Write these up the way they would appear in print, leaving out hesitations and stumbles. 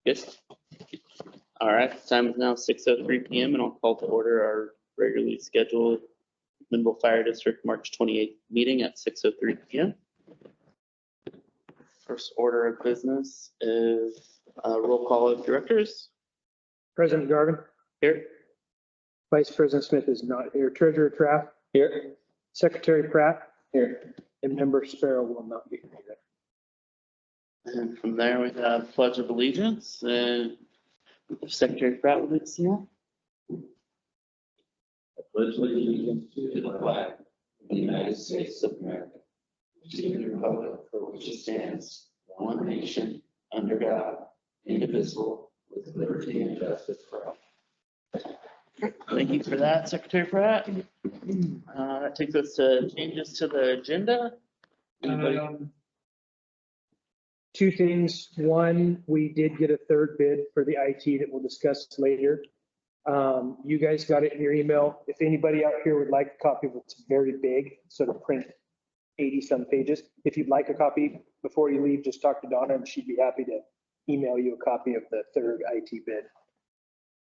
Yes. All right, time is now 6:03 p.m. and I'll call to order our regularly scheduled McMinnville Fire District March 28th meeting at 6:03 p.m. First order of business is roll call of directors. President Garvin. Here. Vice President Smith is not here. Treasurer Traff. Here. Secretary Pratt. Here. And Member Sparrow will not be here either. And from there we have Pledge of Allegiance and Secretary Pratt will lead us now. I pledge allegiance to the flag of the United States of America, to the republic for which it stands, one nation, under God, indivisible, with liberty and justice for all. Thank you for that, Secretary Pratt. That takes us to changes to the agenda. Anybody? Two things. One, we did get a third bid for the IT that we'll discuss later. You guys got it in your email. If anybody out here would like a copy of it, it's very big, so to print 80-some pages. If you'd like a copy before you leave, just talk to Donna and she'd be happy to email you a copy of the third IT bid.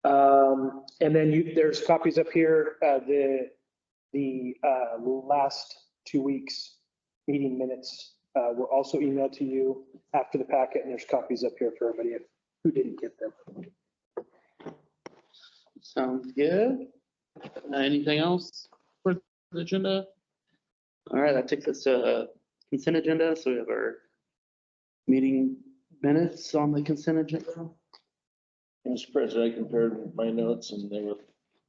And then there's copies up here. The last 2 weeks meeting minutes were also emailed to you after the packet, and there's copies up here for everybody who didn't get them. Sounds good. Anything else for the agenda? All right, that takes us to consent agenda. So we have our meeting minutes on the consent agenda. Mr. President, I compared my notes and they were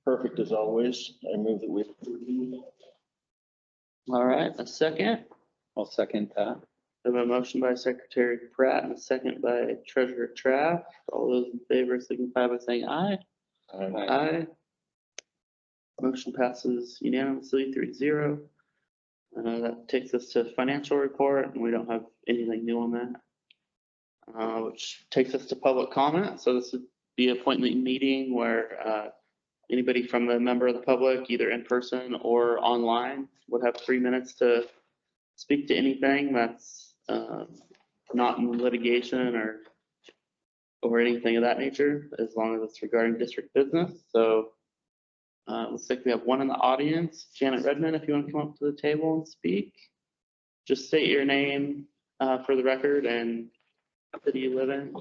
perfect as always. I move that we. All right, a second. I'll second that. We have a motion by Secretary Pratt and a second by Treasurer Traff. All those in favor signify by saying aye. Aye. Motion passes unanimously 3-0. That takes us to financial report, and we don't have anything new on that. Which takes us to public comment. So this would be an appointment meeting where anybody from the member of the public, either in person or online, would have 3 minutes to speak to anything that's not in litigation or anything of that nature, as long as it's regarding district business. So looks like we have one in the audience. Janet Redmond, if you want to come up to the table and speak, just state your name for the record and city you live in.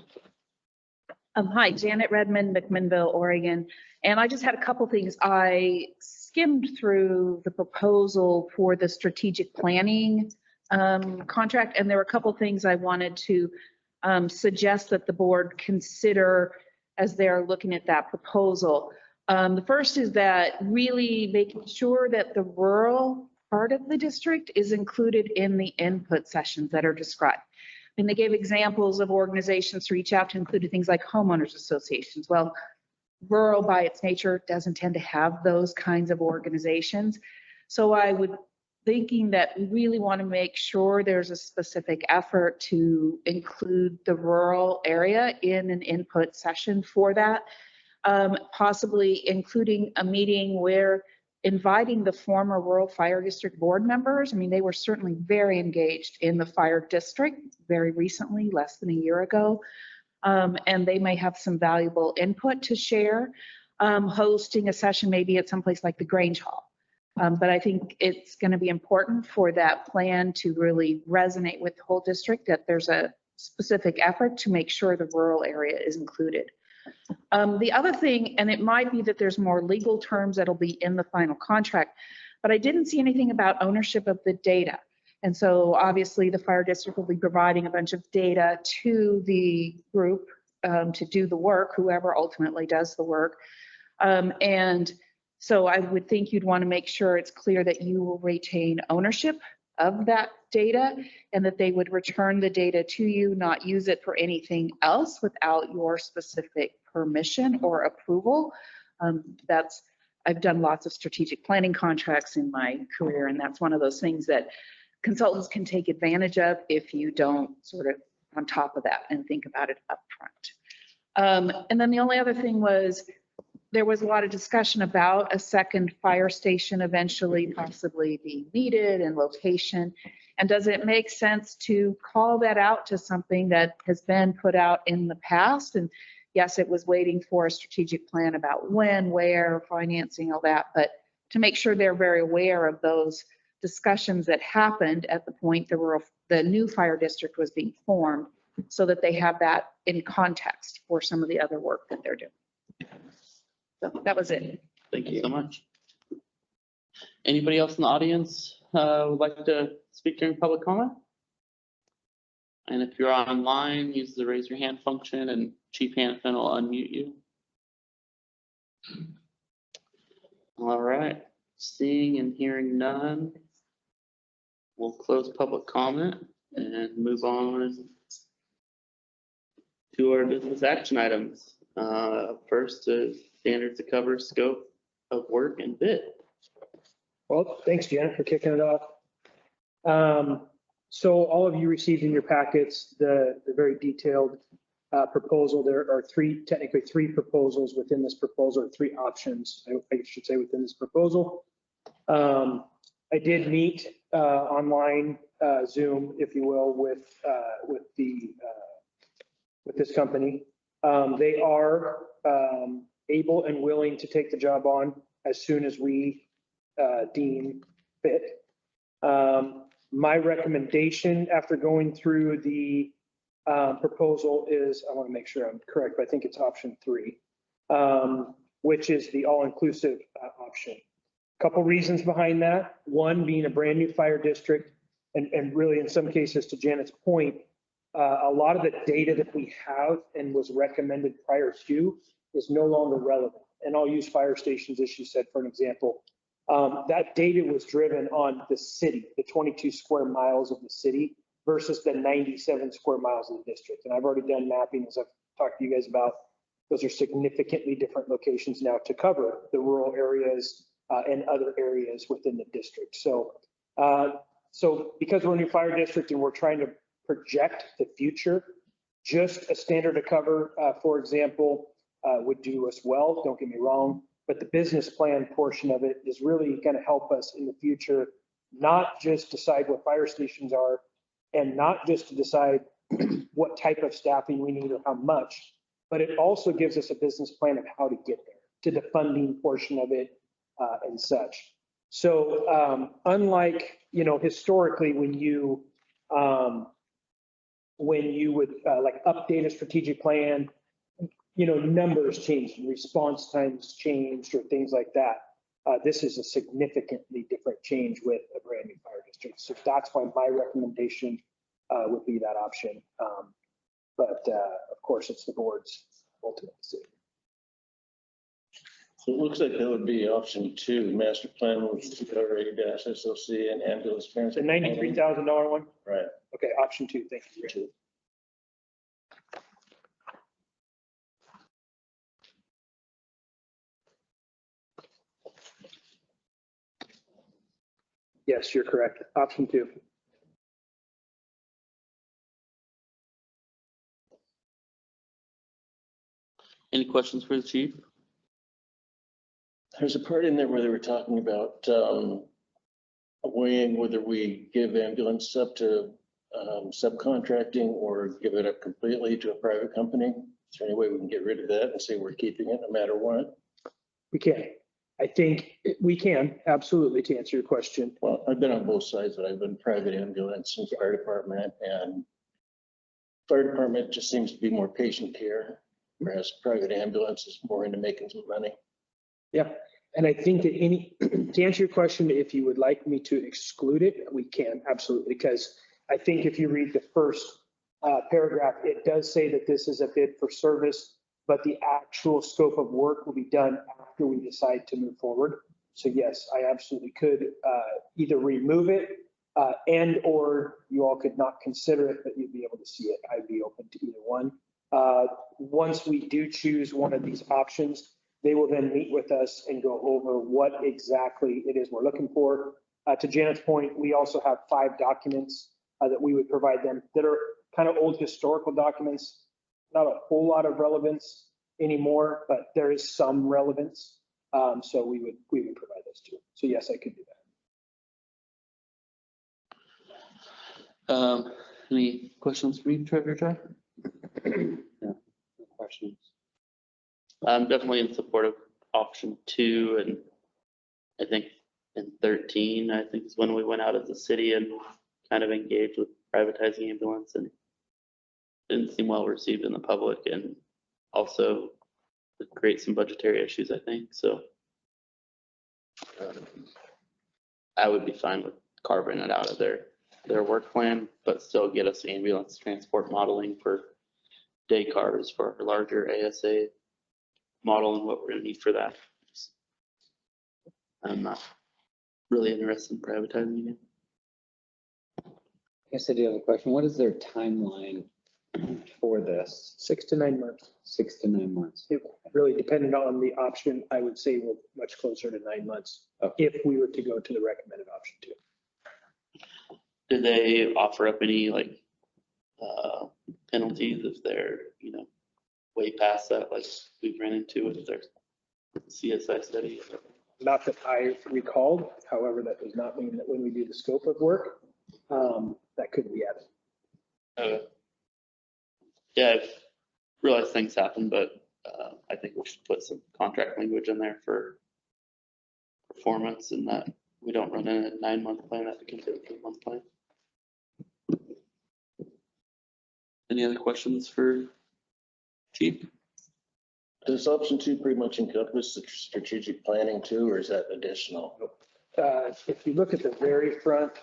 Hi, Janet Redmond, McMinnville, Oregon. And I just had a couple things. I skimmed through the proposal for the strategic planning contract, and there were a couple things I wanted to suggest that the board consider as they're looking at that proposal. The first is that really making sure that the rural part of the district is included in the input sessions that are described. And they gave examples of organizations to reach out to, included things like homeowners associations. Well, rural by its nature doesn't tend to have those kinds of organizations. So I would thinking that we really want to make sure there's a specific effort to include the rural area in an input session for that. Possibly including a meeting where inviting the former rural fire district board members. I mean, they were certainly very engaged in the fire district very recently, less than a year ago. And they may have some valuable input to share. Hosting a session maybe at some place like the Grange Hall. But I think it's going to be important for that plan to really resonate with the whole district, that there's a specific effort to make sure the rural area is included. The other thing, and it might be that there's more legal terms that'll be in the final contract, but I didn't see anything about ownership of the data. And so obviously the fire district will be providing a bunch of data to the group to do the work, whoever ultimately does the work. And so I would think you'd want to make sure it's clear that you will retain ownership of that data and that they would return the data to you, not use it for anything else without your specific permission or approval. I've done lots of strategic planning contracts in my career, and that's one of those things that consultants can take advantage of if you don't sort of on top of that and think about it up front. And then the only other thing was there was a lot of discussion about a second fire station eventually possibly being needed and location. And does it make sense to call that out to something that has been put out in the past? And yes, it was waiting for a strategic plan about when, where, financing, all that, but to make sure they're very aware of those discussions that happened at the point the new fire district was being formed, so that they have that in context for some of the other work that they're doing. So that was it. Thank you so much. Anybody else in the audience would like to speak during public comment? And if you're online, use the raise your hand function and Chief Hanfin will unmute you. All right, seeing and hearing none, we'll close public comment and move on to our business action items. First is standards to cover scope of work and bid. Well, thanks, Janet, for kicking it off. So all of you received in your packets the very detailed proposal. There are technically three proposals within this proposal, or three options, I should say, within this proposal. I did meet online, Zoom, if you will, with this company. They are able and willing to take the job on as soon as we deem fit. My recommendation after going through the proposal is, I want to make sure I'm correct, but I think it's option 3, which is the all-inclusive option. Couple reasons behind that. One being a brand new fire district, and really in some cases, to Janet's point, a lot of the data that we have and was recommended prior to is no longer relevant. And I'll use fire stations, as she said, for an example. That data was driven on the city, the 22 square miles of the city versus the 97 square miles of the district. And I've already done mapping, as I've talked to you guys about. Those are significantly different locations now to cover the rural areas and other areas within the district. So, because we're a new fire district and we're trying to project the future, just a standard to cover, for example, would do us well, don't get me wrong, but the business plan portion of it is really going to help us in the future, not just decide what fire stations are and not just to decide what type of staffing we need or how much, but it also gives us a business plan of how to get there, to the funding portion of it and such. So unlike, historically when you would like update a strategic plan, numbers changed, response times changed or things like that. This is a significantly different change with a brand new fire district. So that's why my recommendation would be that option. But of course, it's the board's ultimate decision. So it looks like that would be option 2, master plan with SOC and ambulance The transit. $93,000 one? Right. Okay, option 2, thank you, Richard. Yes, you're correct. Option 2. Any questions for the chief? There's a part in there where they were talking about weighing whether we give ambulance up to subcontracting or give it up completely to a private company. Is there any way we can get rid of that and say we're keeping it no matter what? We can. I think we can, absolutely, to answer your question. Well, I've been on both sides, but I've been private ambulance and fire department, and fire department just seems to be more patient care, whereas private ambulance is more into making some money. Yeah, and I think that to answer your question, if you would like me to exclude it, we can, absolutely, because I think if you read the first paragraph, it does say that this is a bid for service, but the actual scope of work will be done after we decide to move forward. So yes, I absolutely could either remove it and or you all could not consider it, but you'd be able to see it. I'd be open to either one. Once we do choose one of these options, they will then meet with us and go over what exactly it is we're looking for. To Janet's point, we also have 5 documents that we would provide them that are kind of old historical documents, not a whole lot of relevance anymore, but there is some relevance. So we would provide those too. So yes, I could do that. Any questions for me, Treasurer Trav? No questions. I'm definitely in support of option 2, and I think in 13, I think is when we went out as a city and kind of engaged with privatizing ambulance, and didn't seem well received in the public, and also would create some budgetary issues, I think, so. I would be fine with carving it out of their work plan, but still get us ambulance transport modeling for day cars for our larger ASA model and what we're gonna need for that. I'm not really interested in privatizing it. I guess I do have a question. What is their timeline for this? 6 to 9 months. 6 to 9 months. It really depended on the option. I would say we're much closer to 9 months if we were to go to the recommended option 2. Did they offer up any like penalties if they're, way past that, like we've ran into with their CSI study? Not that I recalled. However, that does not mean that when we do the scope of work, that could be added. Yeah, I've realized things happen, but I think we should put some contract language in there for performance and that we don't run in a 9-month plan, that becomes a 3-month plan. Any other questions for Chief? Does option 2 pretty much encompass the strategic planning too, or is that additional? If you look at the very front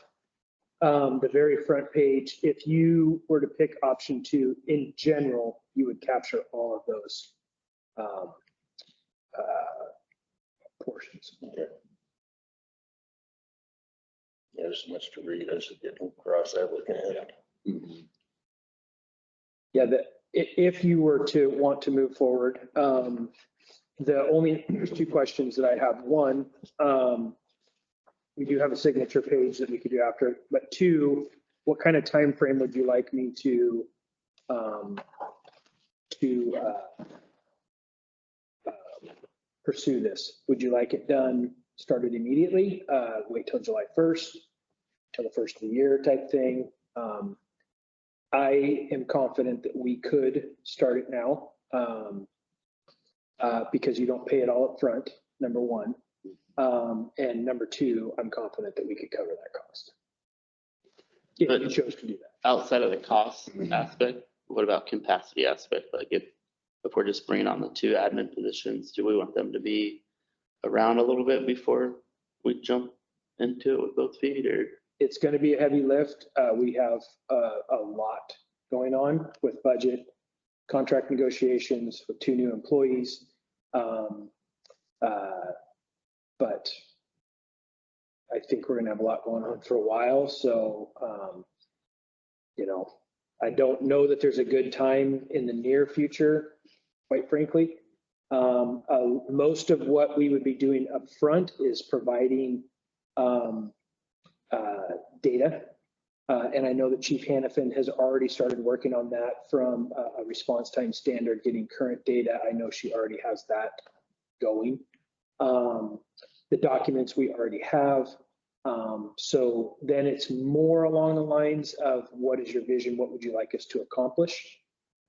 page, if you were to pick option 2 in general, you would capture all of those portions. Okay. Yeah, there's so much to read. I should get cross-eyed looking at it. Mhm. Yeah, if you were to want to move forward, there's 2 questions that I have. One, we do have a signature page that we could do after, but 2, what kind of time frame would you like me to pursue this? Would you like it done, started immediately, wait till July 1st, till the first of the year type thing? I am confident that we could start it now because you don't pay it all up front, number 1. And number 2, I'm confident that we could cover that cost. If you chose to do that. Outside of the cost aspect, what about capacity aspect? Like if we're just bringing on the 2 admin positions, do we want them to be around a little bit before we jump into it with both feet, or? It's going to be a heavy lift. We have a lot going on with budget, contract negotiations with 2 new employees. But I think we're going to have a lot going on for a while. So, I don't know that there's a good time in the near future, quite frankly. Most of what we would be doing up front is providing data. And I know that Chief Hannafin has already started working on that from a response time standard, getting current data. I know she already has that going. The documents we already have. So then it's more along the lines of what is your vision? What would you like us to accomplish?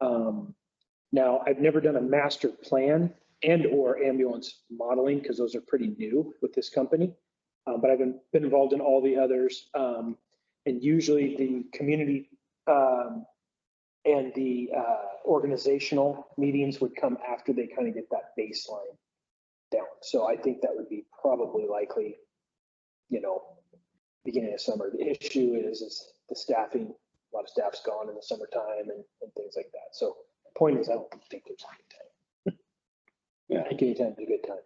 Now, I've never done a master plan and or ambulance modeling because those are pretty new with this company. But I've been involved in all the others. And usually the community and the organizational meetings would come after they kind of get that baseline down. So I think that would be probably likely, beginning of summer. The issue is the staffing. A lot of staff's gone in the summertime and things like that. So the point is, I don't think there's a good time. Yeah. I think any time is a good time.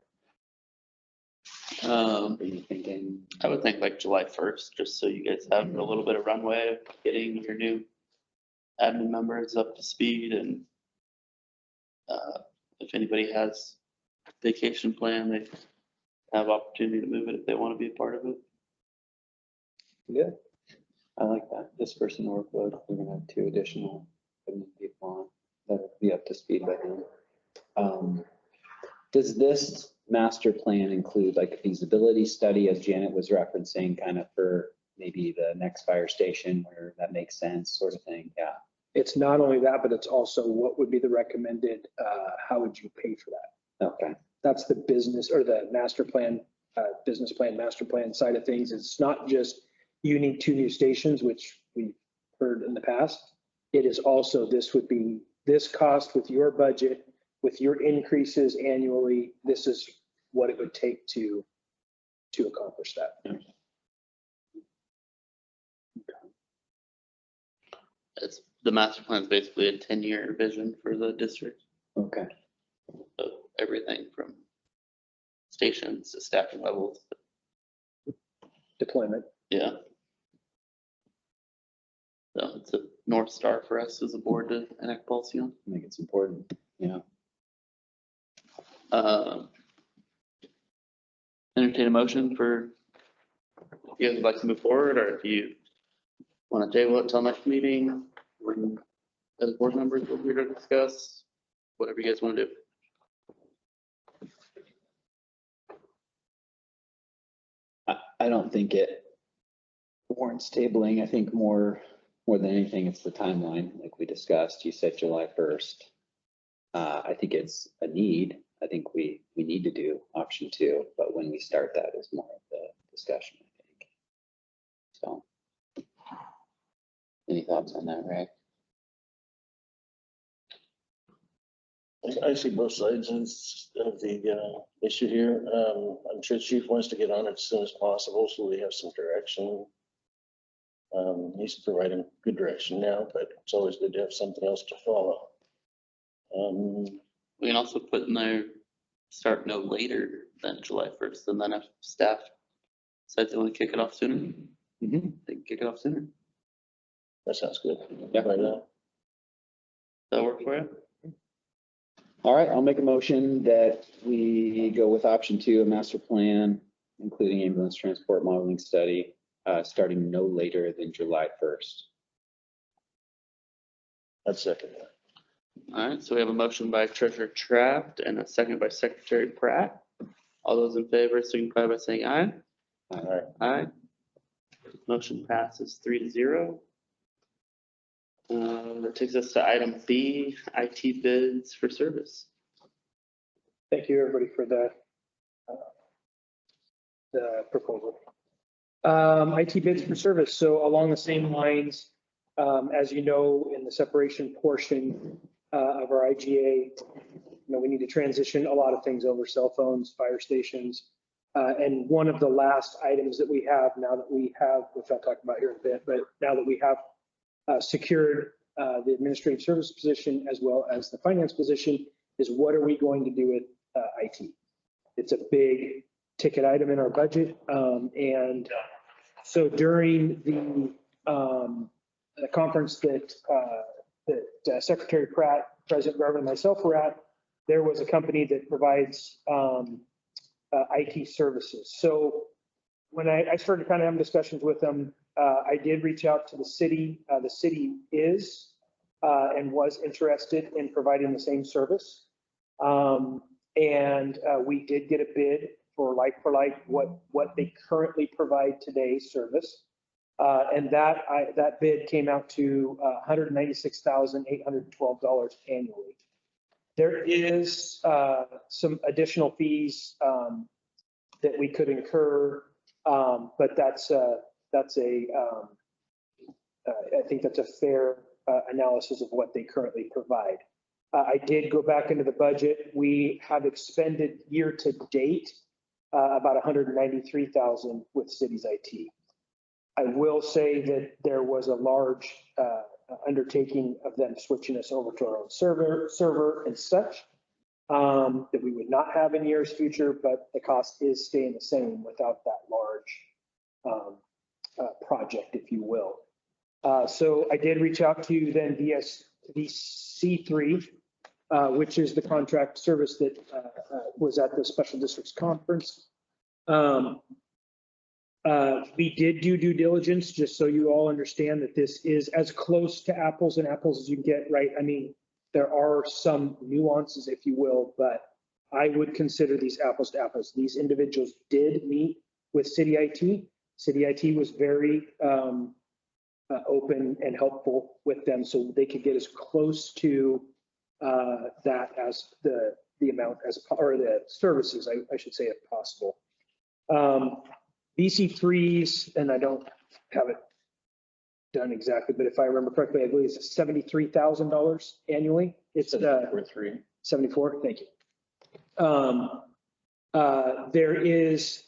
Are you thinking? I would think like July 1st, just so you guys have a little bit of runway of getting your new admin members up to speed, and if anybody has vacation plan, they have opportunity to move it if they want to be a part of it. Good. I like that. Dispersing workload. We're gonna have 2 additional admin people on that'll be up to speed by then. Does this master plan include like a feasibility study, as Janet was referencing, kind of for maybe the next fire station where that makes sense, sort of thing? Yeah. It's not only that, but it's also what would be the recommended, how would you pay for that? Okay. That's the business or the master plan, business plan, master plan side of things. It's not just you need 2 new stations, which we've heard in the past. It is also, this would be this cost with your budget, with your increases annually. This is what it would take to accomplish that. It's, the master plan is basically a 10-year vision for the district. Okay. So everything from stations to staffing levels. Deployment. Yeah. So it's a North Star for us as a board to enact policy on. I think it's important. Yeah. Entertain a motion for, if you guys would like to move forward, or if you want to table it till next meeting, when as board members, we're here to discuss, whatever you guys want to do. I don't think it warrants tabling. I think more than anything, it's the timeline, like we discussed. You said July 1st. I think it's a need. I think we need to do option 2, but when we start that is more of the discussion, I think. So, any thoughts on that, Ray? I see both sides of the issue here. I'm sure Chief wants to get on it as soon as possible, so we have some direction. He's providing good direction now, but it's always good to have something else to follow. We can also put in there, start no later than July 1st, and then if staff decides they want to kick it off sooner, they can kick it off sooner. That sounds good. Yeah. Right now. That work for you? All right, I'll make a motion that we go with option 2, a master plan, including ambulance transport modeling study, starting no later than July 1st. I'd second that. All right, so we have a motion by Treasurer Traft and a second by Secretary Pratt. All those in favor signify by saying aye. All right. Aye. Motion passes 3-0. That takes us to item B, IT bids for service. Thank you, everybody, for the proposal. IT bids for service. So along the same lines, as you know, in the separation portion of our IGA, we need to transition a lot of things over: cell phones, fire stations. And one of the last items that we have now that we have, which I'll talk about here in a bit, but now that we have secured the administrative service position as well as the finance position, is what are we going to do with IT? It's a big ticket item in our budget. And so during the conference that Secretary Pratt, President Garvin, and myself were at, there was a company that provides IT services. So when I started kind of having discussions with them, I did reach out to the city. The city is and was interested in providing the same service. And we did get a bid for like what they currently provide today service. And that bid came out to $196,812 annually. There is some additional fees that we could incur, but I think that's a fair analysis of what they currently provide. I did go back into the budget. We have expended year to date about $193,000 with city's IT. I will say that there was a large undertaking of them switching us over to our own server and such that we would not have in years future, but the cost is staying the same without that large project, if you will. So I did reach out to then VSC3, which is the contract service that was at the special districts conference. We did do due diligence, just so you all understand that this is as close to apples and apples as you can get, right? I mean, there are some nuances, if you will, but I would consider these apples to apples. These individuals did meet with City IT. City IT was very open and helpful with them so they could get as close to that as the amount as, or the services, I should say, if possible. BC3s, and I don't have it done exactly, but if I remember correctly, I believe it's $73,000 annually. It's Or three. 74, thank you. There is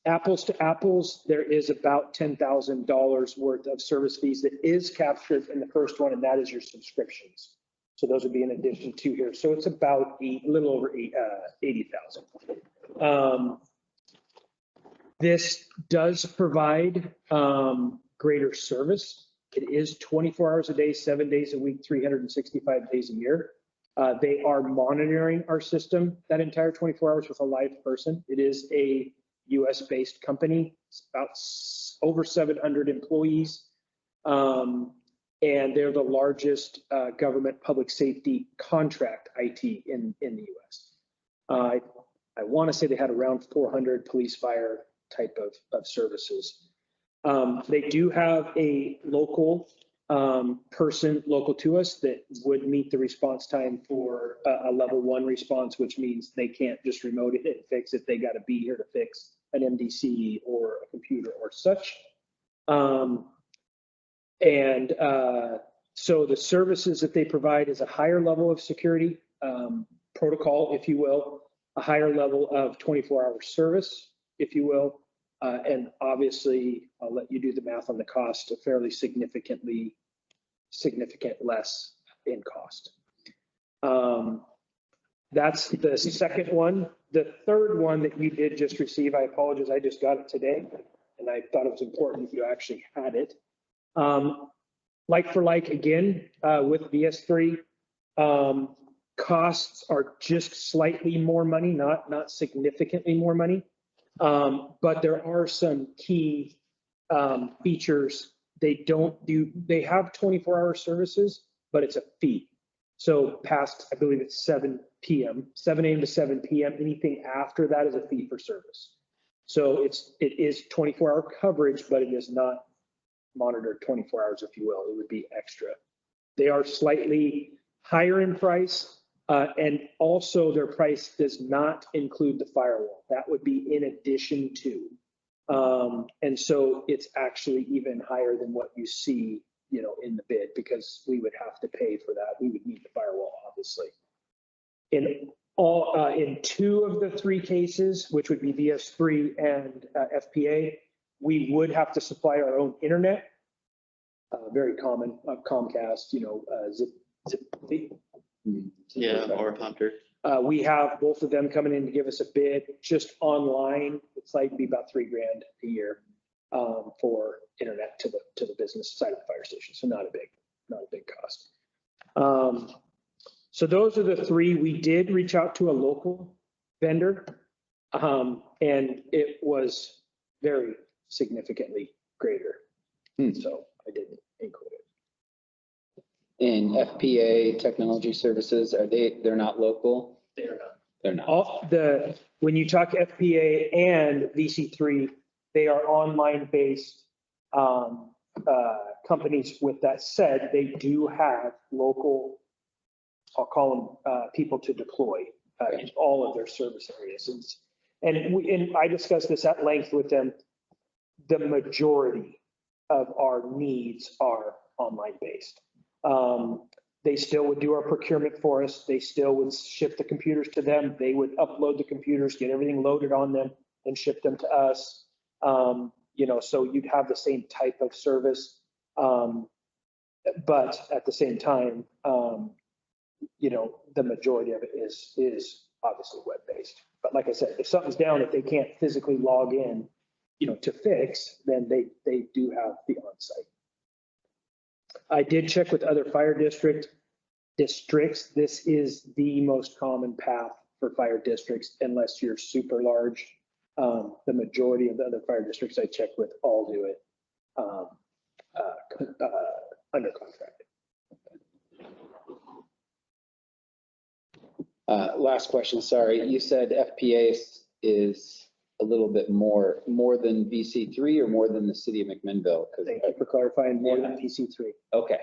apples to apples, there is about $10,000 worth of service fees that is captured in the first one, and that is your subscriptions. So those would be in addition to here. So it's about a little over 80,000. This does provide greater service. It is 24 hours a day, 7 days a week, 365 days a year. They are monitoring our system that entire 24 hours with a live person. It is a US-based company. It's about over 700 employees. And they're the largest government public safety contract IT in the US. I want to say they had around 400 police fire type of services. They do have a local person local to us that would meet the response time for a level 1 response, which means they can't just remote it and fix it. They got to be here to fix an MDC or a computer or such. So the services that they provide is a higher level of security protocol, if you will, a higher level of 24-hour service, if you will. And obviously, I'll let you do the math on the cost, a fairly significant less in cost. That's the second one. The third one that you did just receive, I apologize, I just got it today, and I thought it was important if you actually had it. Like for like, again, with VS3, costs are just slightly more money, not significantly more money. But there are some key features. They have 24-hour services, but it's a fee. So past, I believe it's 7 p.m., 7 a.m. to 7 p.m. Anything after that is a fee for service. So it is 24-hour coverage, but it is not monitored 24 hours, if you will. It would be extra. They are slightly higher in price, and also their price does not include the firewall. That would be in addition to. And so it's actually even higher than what you see, in the bid, because we would have to pay for that. We would need the firewall, obviously. In 2 of the 3 cases, which would be VS3 and FPA, we would have to supply our own internet. Very common, Comcast, Zip. Yeah, or Hunter. We have both of them coming in to give us a bid just online. It's like be about $3,000 a year for internet to the business side of the fire station. So not a big cost. So those are the 3. We did reach out to a local vendor, and it was very significantly greater. So I didn't include it. In FPA Technology Services, they're not local? They're not. When you talk FPA and VC3, they are online-based companies. With that said, they do have local, I'll call them people to deploy in all of their service areas. And I discussed this at length with them. The majority of our needs are online-based. They still would do our procurement for us. They still would ship the computers to them. They would upload the computers, get everything loaded on them, and ship them to us. So you'd have the same type of service. But at the same time, the majority of it is obviously web-based. But like I said, if something's down that they can't physically log in, to fix, then they do have the on-site. I did check with other fire districts. This is the most common path for fire districts, unless you're super large. The majority of the other fire districts I checked with all do it under contract. Last question, sorry. You said FPA is a little bit more than VC3 or more than the city of McMinnville? Thank you for clarifying, more than PC3. Okay,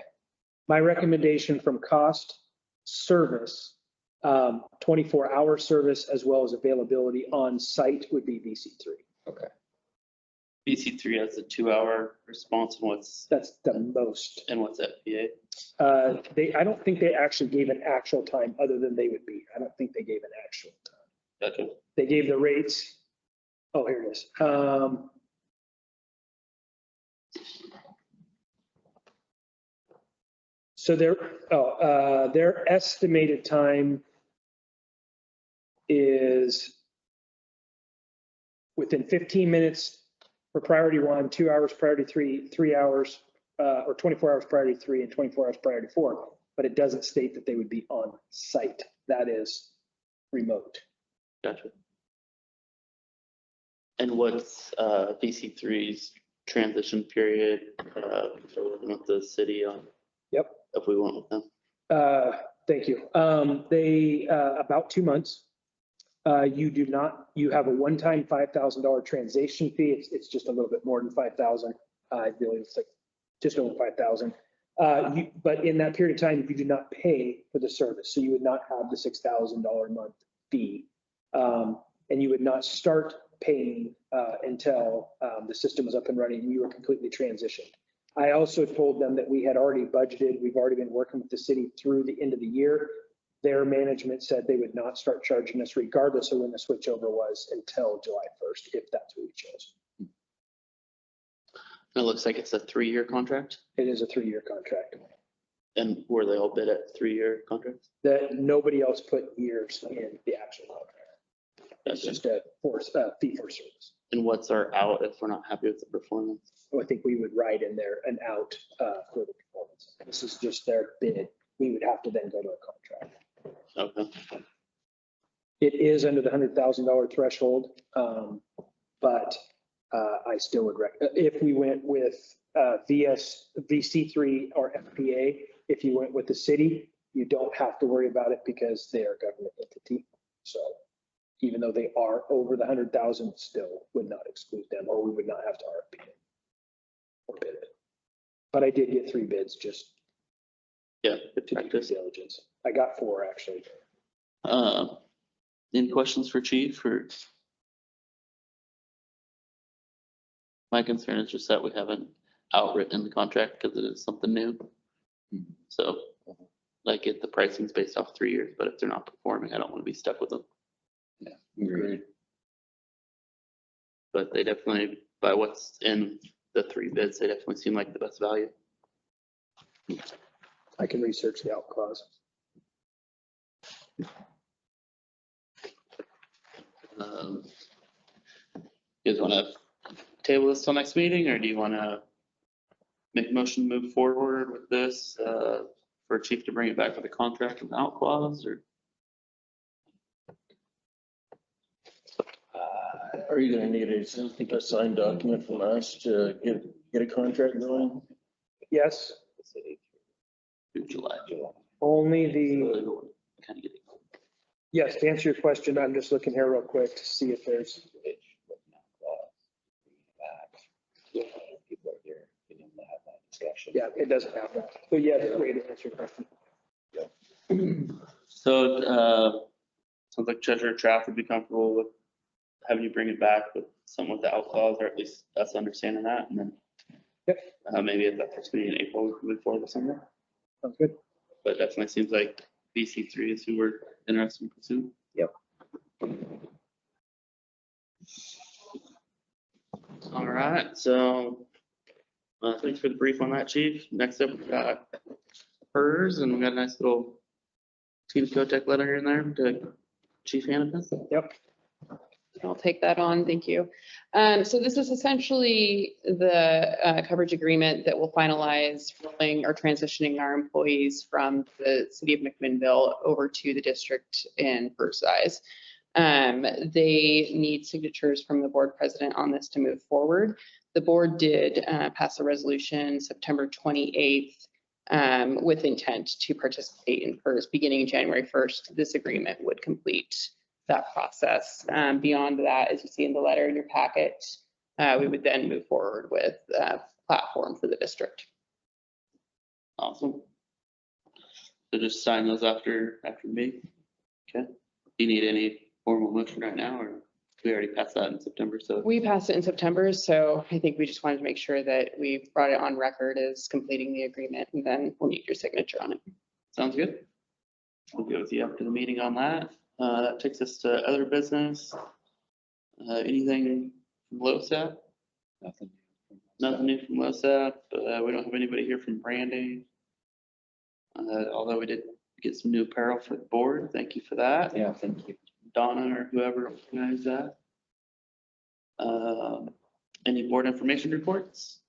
My recommendation from cost, service, 24-hour service, as well as availability on site would be VC3. okay. BC3 has a 2-hour response and That's the most. what's FPA? I don't think they actually gave an actual time other than they would be. I don't think they gave an actual time. Gotcha. They gave the rates. Oh, here it is. So their estimated time is within 15 minutes for priority 1, 2 hours priority 3, 3 hours, or 24 hours priority 3 and 24 hours priority 4. But it doesn't state that they would be on site. That is remote. Gotcha. And what's VC3's transition period for working with the city on? Yep. If we went with them? Thank you. They, about 2 months. You have a one-time $5,000 transaction fee. It's just a little bit more than 5,000. I believe it's like just over 5,000. But in that period of time, you do not pay for the service. So you would not have the $6,000 a month fee. And you would not start paying until the system was up and running and you were completely transitioned. I also told them that we had already budgeted. We've already been working with the city through the end of the year. Their management said they would not start charging us regardless of when the switchover was until July 1st, if that's what we chose. It looks like it's a 3-year contract. It is a 3-year contract. And were they all bid at 3-year contracts? That nobody else put years in the actual contract. It's just a fee for service. And what's our out if we're not happy with the performance? So I think we would write in there an out for the performance. This is just their bid. We would have to then go to a contract. Okay. It is under the $100,000 threshold, but I still would recommend, if we went with VC3 or FPA, if you went with the city, you don't have to worry about it because they are a government entity. So even though they are over the 100,000, still would not exclude them, or we would not have to RFP it or bid it. But I did get 3 bids just Yeah. to do due diligence. I got 4 actually. Any questions for Chief or? My concern is just that we haven't outwritten the contract because it is something new. So like if the pricing's based off 3 years, but if they're not performing, I don't want to be stuck with them. Agreed. But they definitely, by what's in the 3 bids, they definitely seem like the best value. I can research the out clause. You guys want to table this till next meeting, or do you want to make a motion to move forward with this for Chief to bring it back with a contract with out clause, or? Are you gonna need a signed document from us to get a contract going? Yes, Through July. only the, Kind of getting. yes, to answer your question, I'm just looking here real quick to see if there's, People are here, we need to have that discussion. yeah, it doesn't have that. So yeah, that's a way to answer your question. So, sounds like Treasurer Traff would be comfortable with having you bring it back with something with the out clause, or at least us understanding that, and then Yep. maybe at that first meeting in April, we can move forward with something. Sounds good. But definitely seems like VC3 is who we're interested in pursuing. Yep. All right, so thanks for the brief on that, Chief. Next up, we've got hers, and we got a nice little Team Kotek letter in there to Chief Hannafin. Yep. I'll take that on. Thank you. So this is essentially the coverage agreement that will finalize rolling or transitioning our employees from the city of McMinnville over to the district in Versailles. They need signatures from the board president on this to move forward. The board did pass a resolution September 28th with intent to participate in PERS beginning January 1st. This agreement would complete that process. Beyond that, as you see in the letter in your packet, we would then move forward with a platform for the district. Awesome. So just sign those after me. Okay. Do you need any formal motion right now, or we already passed that in September? So We passed it in September, so I think we just wanted to make sure that we brought it on record as completing the agreement, and then we'll need your signature on it. sounds good. We'll go with you after the meeting on that. That takes us to other business. Anything from LoSAP? Nothing. Nothing new from LoSAP. We don't have anybody here from branding. Although we did get some new apparel for the board. Thank you for that. Yeah, thank you. Donna or whoever organized that. Any board information reports?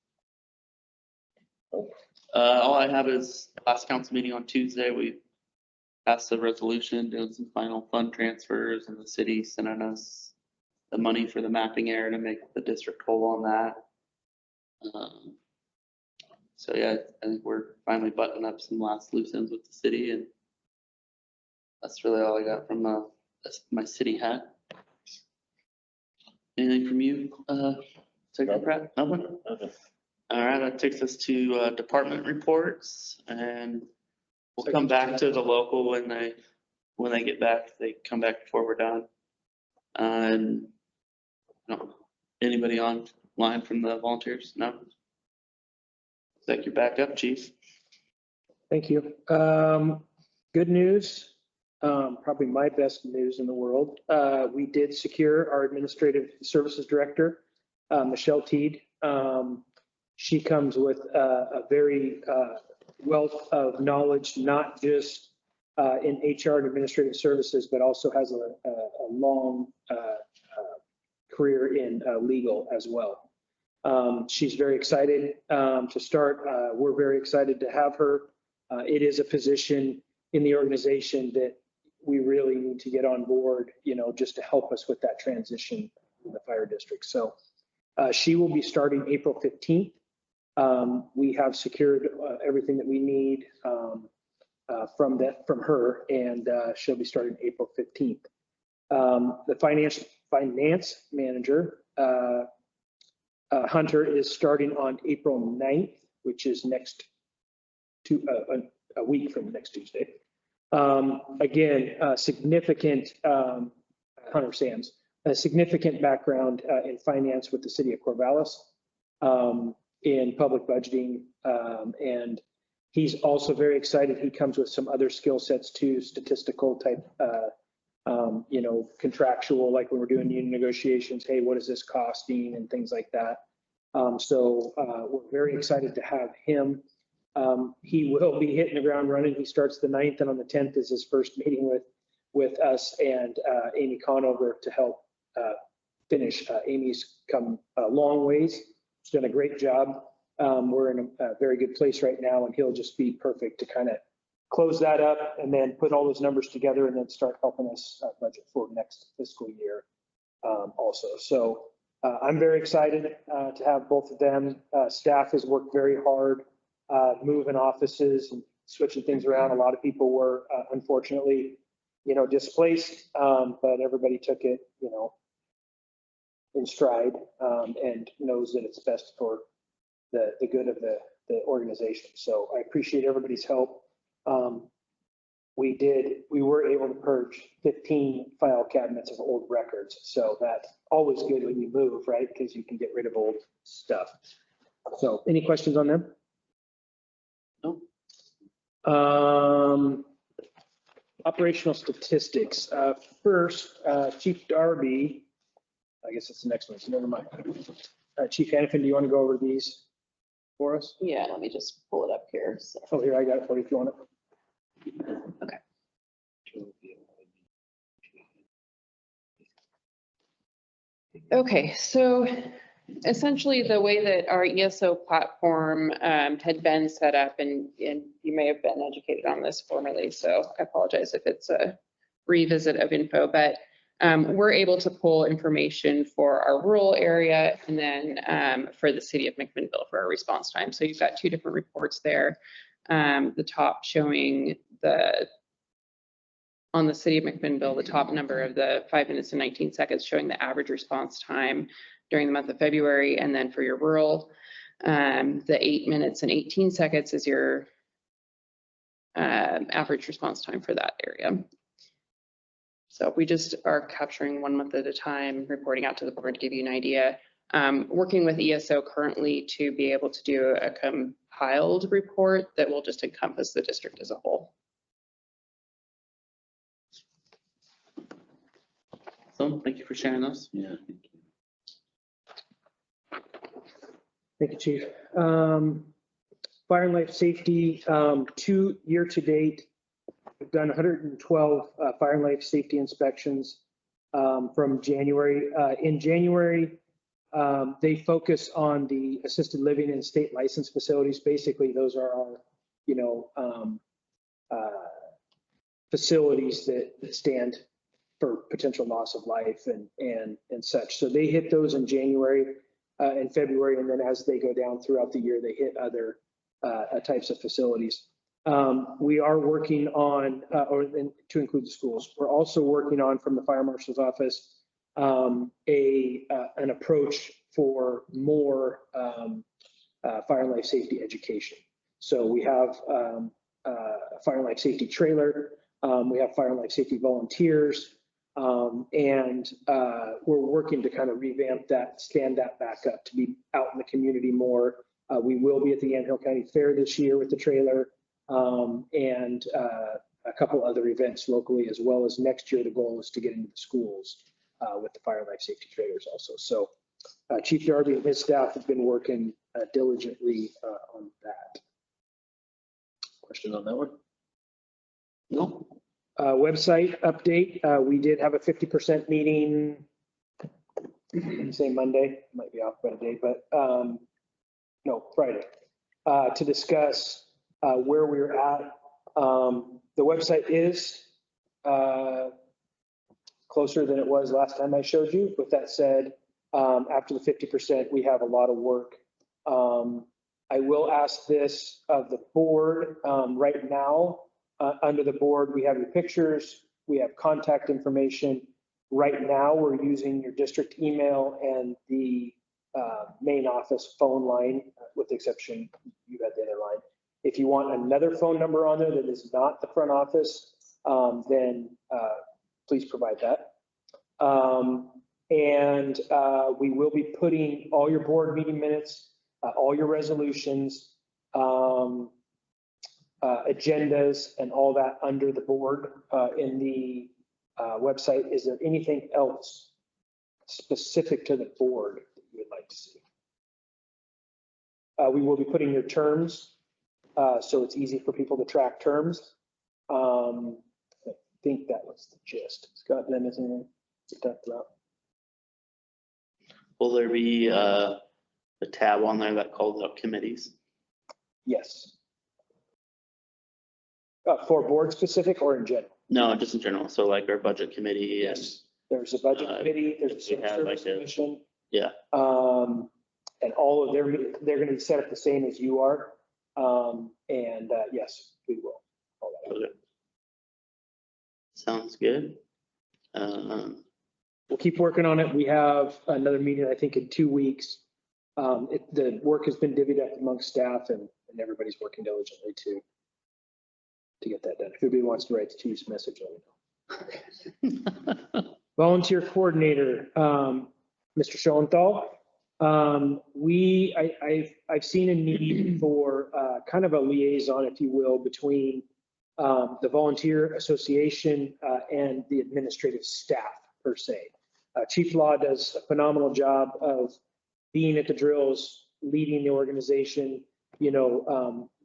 All I have is last council meeting on Tuesday, we passed the resolution doing some final fund transfers, and the city sending us the money for the mapping area to make the district whole on that. So yeah, I think we're finally buttoning up some last loose ends with the city, and that's really all I got from my city hat. Anything from you, Secretary Pratt? Nothing? Okay. All right, that takes us to department reports, and we'll come back to the local when they get back. They come back before we're done. And no, anybody online from the volunteers? No? Thank you. Back up, chief. Thank you. Good news, probably my best news in the world. We did secure our administrative services director, Michelle Teed. She comes with a very wealth of knowledge, not just in HR and administrative services, but also has a long career in legal as well. She's very excited to start. We're very excited to have her. It is a position in the organization that we really need to get on board, just to help us with that transition in the fire district. So she will be starting April 15th. We have secured everything that we need from her, and she'll be starting April 15th. The finance manager, Hunter, is starting on April 9th, which is a week from next Tuesday. Again, significant, Hunter Sands, a significant background in finance with the city of Corvallis, in public budgeting. And he's also very excited. He comes with some other skill sets too, statistical type, contractual, like when we're doing union negotiations, hey, what is this costing and things like that. So we're very excited to have him. He will be hitting the ground running. He starts the 9th, and on the 10th is his first meeting with us and Amy Conover to help finish. Amy's come a long ways. She's done a great job. We're in a very good place right now, and he'll just be perfect to kind of close that up and then put all those numbers together and then start helping us budget for next fiscal year also. So I'm very excited to have both of them. Staff has worked very hard moving offices and switching things around. A lot of people were unfortunately, displaced, but everybody took it, in stride and knows that it's best for the good of the organization. So I appreciate everybody's help. We were able to purge 15 file cabinets of old records. So that's always good when you move, right? Because you can get rid of old stuff. So any questions on them? No. Operational statistics. First, Chief Darby, I guess that's the next one, so never mind. Chief Hannafin, do you want to go over these for us? Yeah, let me just pull it up here. So. Oh, here, I got it for you if you want it. Okay. Okay, so essentially the way that our ESO platform had been set up, and you may have been educated on this formerly, so I apologize if it's a revisit of info, but we're able to pull information for our rural area and then for the city of McMinnville for our response time. So you've got two different reports there. the top showing on the city of McMinnville, the top number of the 5 minutes and 19 seconds showing the average response time during the month of February. And then for your rural, the 8 minutes and 18 seconds is your average response time for that area. So we just are capturing 1 month at a time, reporting out to the board to give you an idea. Working with ESO currently to be able to do a compiled report that will just encompass the district as a whole. So thank you for sharing those. Yeah, thank you. Thank you, Chief. Fire and life safety, year to date, we've done 112 fire and life safety inspections from January. In January, they focus on the assisted living and state licensed facilities. Basically, those are our, facilities that stand for potential loss of life and such. So they hit those in January and February, and then as they go down throughout the year, they hit other types of facilities. We are working on, to include the schools, we're also working on, from the fire marshal's office, an approach for more fire and life safety education. So we have a fire and life safety trailer, we have fire and life safety volunteers, and we're working to kind of revamp that, stand that back up to be out in the community more. We will be at the Yamhill County Fair this year with the trailer, and a couple other events locally, as well as next year. The goal is to get into the schools with the fire and life safety trailers also. So Chief Darby and his staff have been working diligently on that. Question on that one? No. Website update. We did have a 50% meeting, say Monday, might be off by a day, but no, Friday, to discuss where we're at. The website is closer than it was last time I showed you. With that said, after the 50%, we have a lot of work. I will ask this of the board right now. Under the board, we have your pictures, we have contact information. Right now, we're using your district email and the main office phone line, with the exception you had the other line. If you want another phone number on there that is not the front office, then please provide that. And we will be putting all your board meeting minutes, all your resolutions, agendas and all that under the board in the website. Is there anything else specific to the board that you would like to see? We will be putting your terms, so it's easy for people to track terms. I think that was the gist. Scott, did I miss anything we talked about? Will there be a tab on there that calls out committees? Yes. For board specific or in general? No, just in general. So like our budget committee. Yes. There's a budget committee, there's a we civil have service like a- commission. Yeah. And all of they're going to be set up the same as you are. Yes, we will. All that. Okay. Sounds good. We'll keep working on it. We have another meeting, I think, in 2 weeks. The work has been divvied up amongst staff and everybody's working diligently to get that done. If anybody wants to write the chief's message, let me know. Volunteer coordinator, Mr. Schoenthal. I've seen a need for kind of a liaison, if you will, between the volunteer association and the administrative staff per se. Chief Law does a phenomenal job of being at the drills, leading the organization,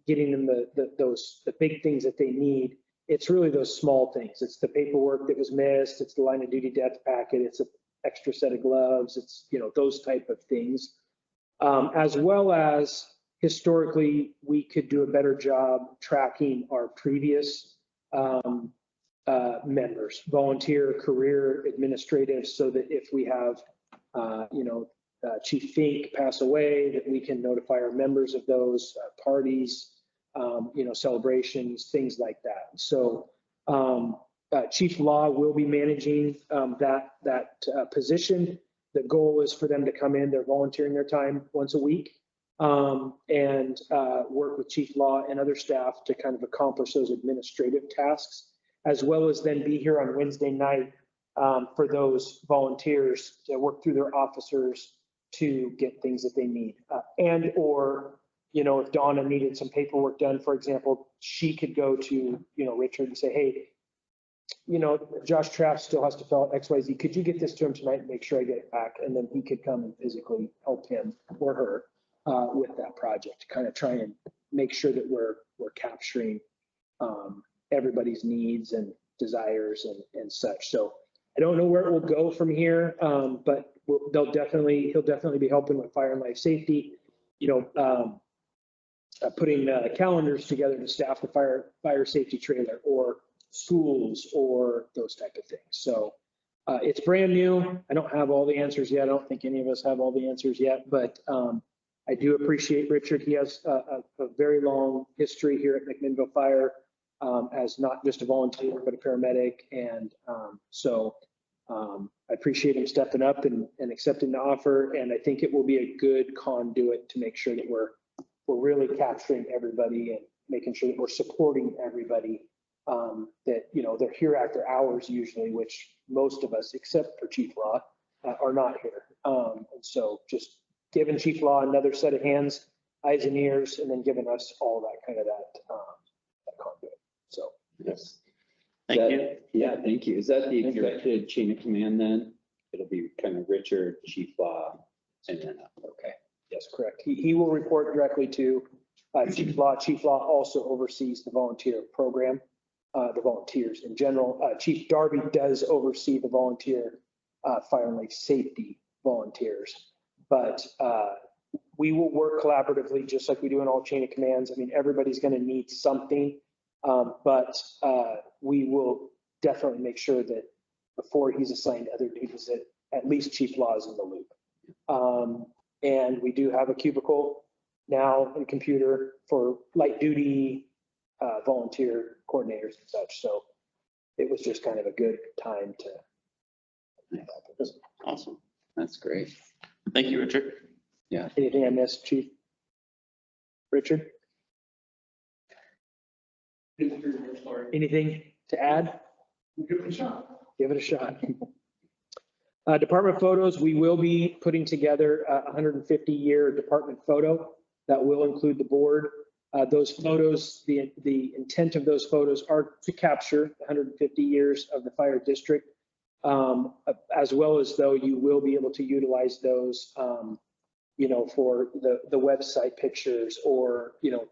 getting them the big things that they need. It's really those small things. It's the paperwork that was missed. It's the line of duty death packet. It's an extra set of gloves. It's, those type of things. As well as historically, we could do a better job tracking our previous members, volunteer, career, administrative, so that if we have, Chief Fink pass away, that we can notify our members of those parties. celebrations, things like that. So Chief Law will be managing that position. The goal is for them to come in, they're volunteering their time once a week, and work with Chief Law and other staff to kind of accomplish those administrative tasks, as well as then be here on Wednesday night for those volunteers to work through their officers to get things that they need. If Donna needed some paperwork done, for example, she could go to, Richard and say, hey, Josh Traff still has to fill out XYZ. Could you get this to him tonight and make sure I get it back? And then he could come and physically help him or her with that project, kind of try and make sure that we're capturing everybody's needs and desires and such. So I don't know where it will go from here, but he'll definitely be helping with fire and life safety, putting calendars together to staff the fire safety trailer or schools or those type of things. So it's brand new. I don't have all the answers yet. I don't think any of us have all the answers yet, but I do appreciate Richard. He has a very long history here at McMinnville Fire as not just a volunteer, but a paramedic. And I appreciate him stepping up and accepting the offer. And I think it will be a good conduit to make sure that we're really capturing everybody and making sure that we're supporting everybody, that, they're here after hours usually, which most of us, except for Chief Law, are not here. And so just giving Chief Law another set of hands, eyes and ears, and then giving us all that kind of that conduit. So, Yes. Thank you. Yeah, thank you. Is that the expected chain of command then? It'll be kind of Richard, Chief Law, and then up. Okay. yes, correct. He will report directly to Chief Law. Chief Law also oversees the volunteer program, the volunteers in general. Chief Darby does oversee the volunteer fire and life safety volunteers, but we will work collaboratively just like we do in all chain of commands. I mean, everybody's going to need something, but we will definitely make sure that before he's assigned other duties that at least Chief Law is in the loop. And we do have a cubicle now and computer for light duty volunteer coordinators and such. So it was just kind of a good time to. Awesome. That's great. Thank you, Richard. Anything I missed, Chief? Richard? Anything to add? Give it a shot. Give it a shot. Department photos, we will be putting together a 150-year department photo that will include the board. Those photos, the intent of those photos are to capture 150 years of the fire district, as well as though you will be able to utilize those, for the website pictures or, the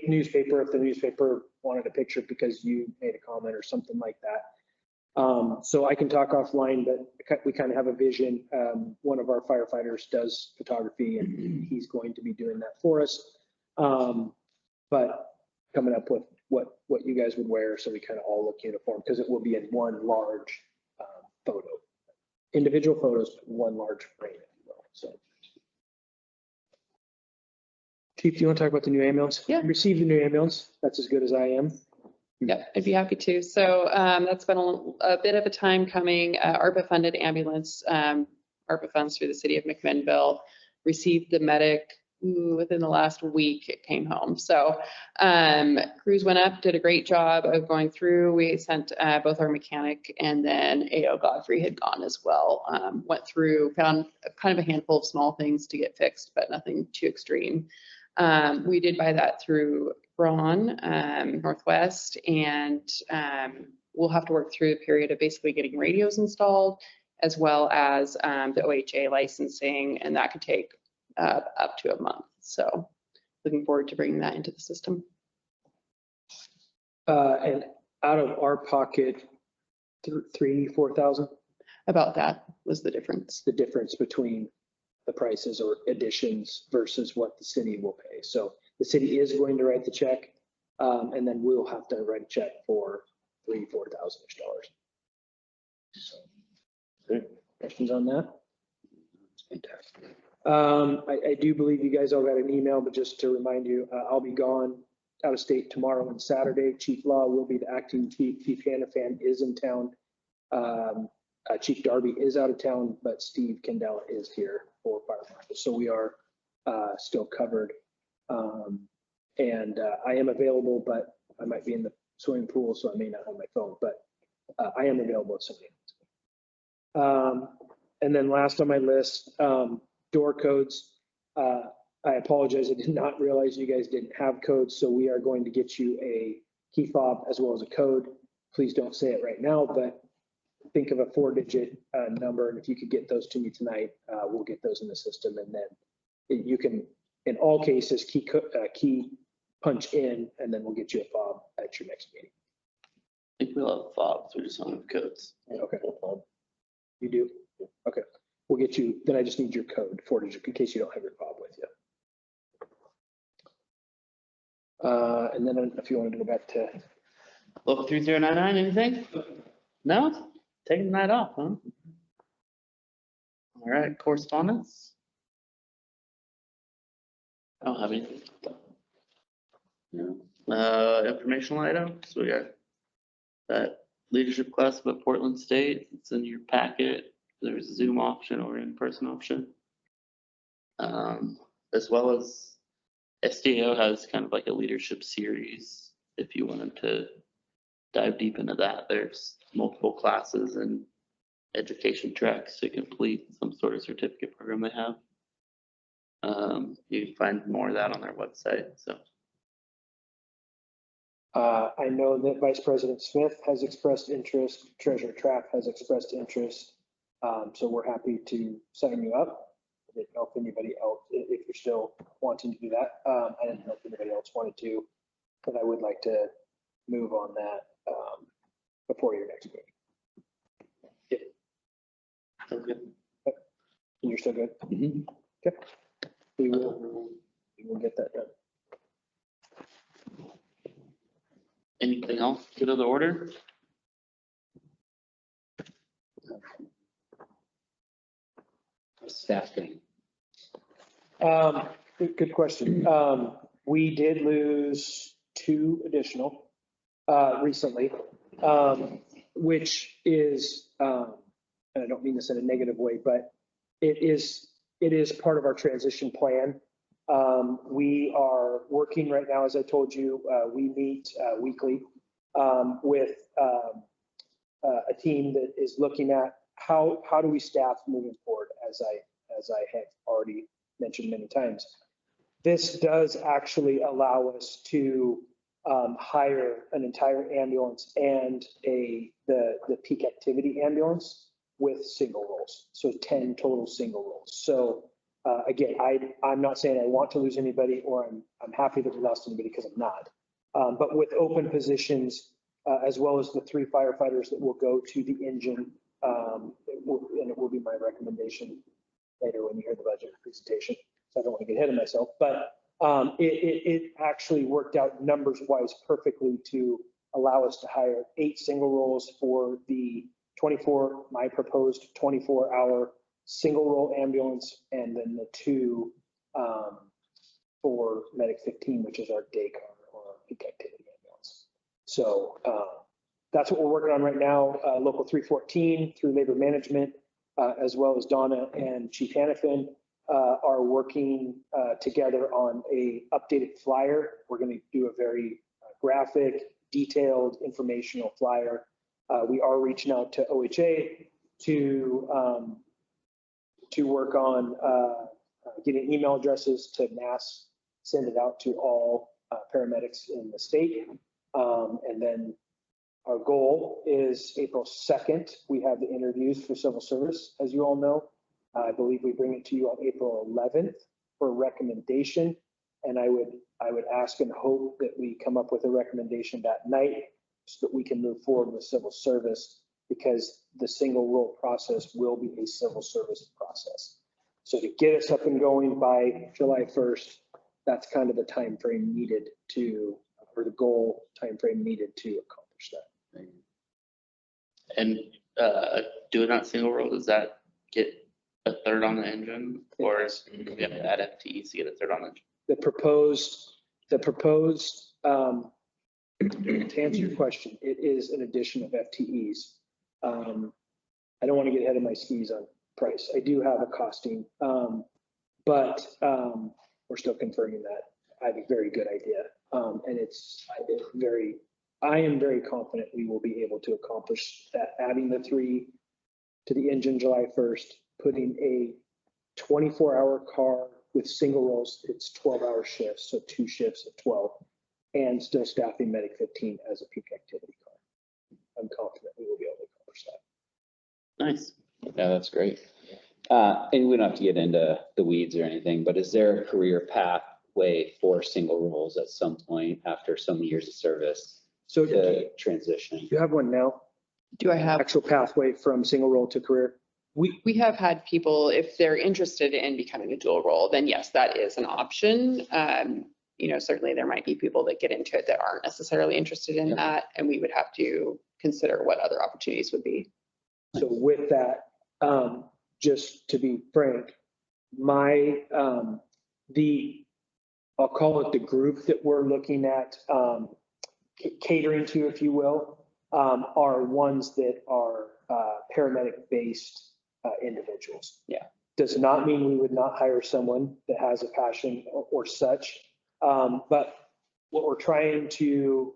newspaper, if the newspaper wanted a picture because you made a comment or something like that. So I can talk offline, but we kind of have a vision. One of our firefighters does photography and he's going to be doing that for us. But coming up with what you guys would wear so we kind of all look uniform, because it will be in one large photo. Individual photos, but one large frame, if you will. So. Chief, do you want to talk about the new ambulance? Yeah. We received the new ambulance. That's as good as I am. Yep, I'd be happy to. So that's been a bit of a time coming. ARPA funded ambulance, ARPA funds through the city of McMinnville, received the medic within the last week. It came home. So crews went up, did a great job of going through. We sent both our mechanic and then AO Godfrey had gone as well. Went through, found kind of a handful of small things to get fixed, but nothing too extreme. We did buy that through Braun, Northwest, and we'll have to work through the period of basically getting radios installed, as well as the OHA licensing, and that could take up to a month. So looking forward to bringing that into the system. And out of our pocket, 4,000, About that was the difference. the difference between the prices or additions versus what the city will pay. So the city is going to write the check, and then we'll have to write a check for $4,000-ish. So, questions on that? Fantastic. I do believe you guys all got an email, but just to remind you, I'll be gone out of state tomorrow and Saturday. Chief Law will be the acting chief. Chief Hannafan is in town. Chief Darby is out of town, but Steve Kendall is here for fire marshal. So we are still covered. I am available, but I might be in the swimming pool, so I may not have my phone, but I am available if somebody needs me. And then last on my list, door codes. I apologize. I did not realize you guys didn't have codes, so we are going to get you a key fob as well as a code. Please don't say it right now, but think of a 4-digit number, and if you could get those to me tonight, we'll get those in the system, and then you can, in all cases, key punch in, and then we'll get you a fob at your next meeting. I think we'll have fobs, we just don't have codes. Okay. You do? Okay. We'll get you, then I just need your code, 4-digit, in case you don't have your fob with you. And then if you wanted to go back to, Local 3099, anything? No? Taking the night off, huh? All right, correspondence? I don't have anything. No. Informational items, we got that leadership class about Portland State. It's in your packet. There's a Zoom option or in-person option. As well as SDO has kind of like a leadership series. If you wanted to dive deep into that, there's multiple classes and education tracks to complete some sort of certificate program they have. You can find more of that on their website, so. I know that Vice President Smith has expressed interest, Treasurer Trapp has expressed interest. So we're happy to sign you up. I didn't know if anybody else, if you're still wanting to do that. I didn't know if anybody else wanted to, but I would like to move on that before your next meeting. Sounds good. And you're still good? Okay. We will get that done. Anything else to the order? Staffing. Good question. We did lose 2 additional recently, which is, and I don't mean this in a negative way, but it is part of our transition plan. We are working right now, as I told you, we meet weekly with a team that is looking at how do we staff moving forward, as I have already mentioned many times. This does actually allow us to hire an entire ambulance and the peak activity ambulance with single roles. So 10 total single roles. So again, I'm not saying I want to lose anybody or I'm happy that we lost anybody, because I'm not. But with open positions, as well as the 3 firefighters that will go to the engine, and it will be my recommendation later when you hear the budget presentation. So I don't want to get ahead of myself, but it actually worked out numbers wise perfectly to allow us to hire 8 single roles for the my proposed 24-hour single role ambulance, and then the 2 for Medic 15, which is our day car or our peak activity ambulance. So that's what we're working on right now. Local 314 through labor management, as well as Donna and Chief Hannafin are working together on a updated flyer. We're going to do a very graphic, detailed, informational flyer. We are reaching out to OHA to work on getting email addresses to mass send it out to all paramedics in the state. And then our goal is April 2nd. We have the interviews for civil service, as you all know. I believe we bring it to you on April 11th for recommendation. And I would ask and hope that we come up with a recommendation that night so that we can move forward with civil service, because the single role process will be a civil service process. So to get us up and going by July 1st, that's kind of the time frame needed to, or the goal time frame needed to accomplish that. And doing that single roll, does that get a third on the engine, or we have to add FTEs to get a third on the engine? The proposed To answer your question, it is an addition of FTEs. I don't want to get ahead of my skis on price. I do have a costing, but we're still confirming that. I have a very good idea. And I am very confident we will be able to accomplish that, adding the 3 to the engine July 1st, putting a 24-hour car with single rolls, it's 12-hour shifts, so 2 shifts of 12, and still staffing Medic 15 as a peak activity car. I'm confident we will be able to accomplish that. Nice. Yeah, that's great. And we don't have to get into the weeds or anything, but is there a career pathway for single roles at some point after so many years of service So to transition? you have one now, Do I have? actual pathway from single role to career? We have had people, if they're interested in becoming a dual role, then yes, that is an option. Certainly there might be people that get into it that aren't necessarily interested in that, and we would have to consider what other opportunities would be. So with that, just to be frank, I'll call it the group that we're looking at catering to, if you will, are ones that are paramedic-based individuals. Yeah. Does not mean we would not hire someone that has a passion or such. But what we're trying to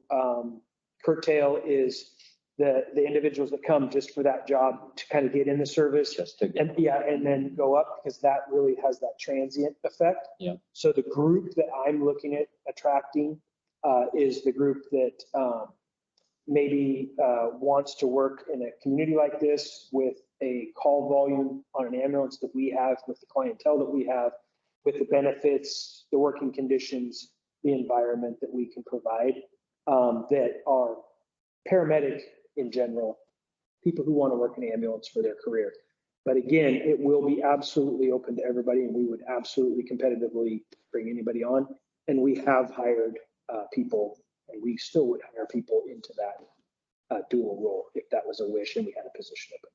curtail is the individuals that come just for that job to kind of get in the service. Just to And then go up, because that really has that transient effect. Yeah. So the group that I'm looking at attracting is the group that maybe wants to work in a community like this with a call volume on an ambulance that we have, with the clientele that we have, with the benefits, the working conditions, the environment that we can provide, that are paramedic in general, people who want to work in the ambulance for their career. But again, it will be absolutely open to everybody, and we would absolutely competitively bring anybody on. And we have hired people, and we still would hire people into that dual role if that was a wish and we had a position open.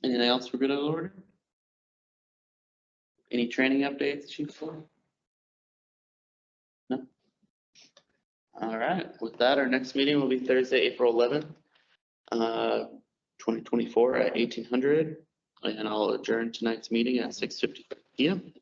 Anything else for good of the order? Any training updates, Chief? No? All right, with that, our next meeting will be Thursday, April 11th, 2024 at 1800. And I'll adjourn tonight's meeting at 6:50 p.m.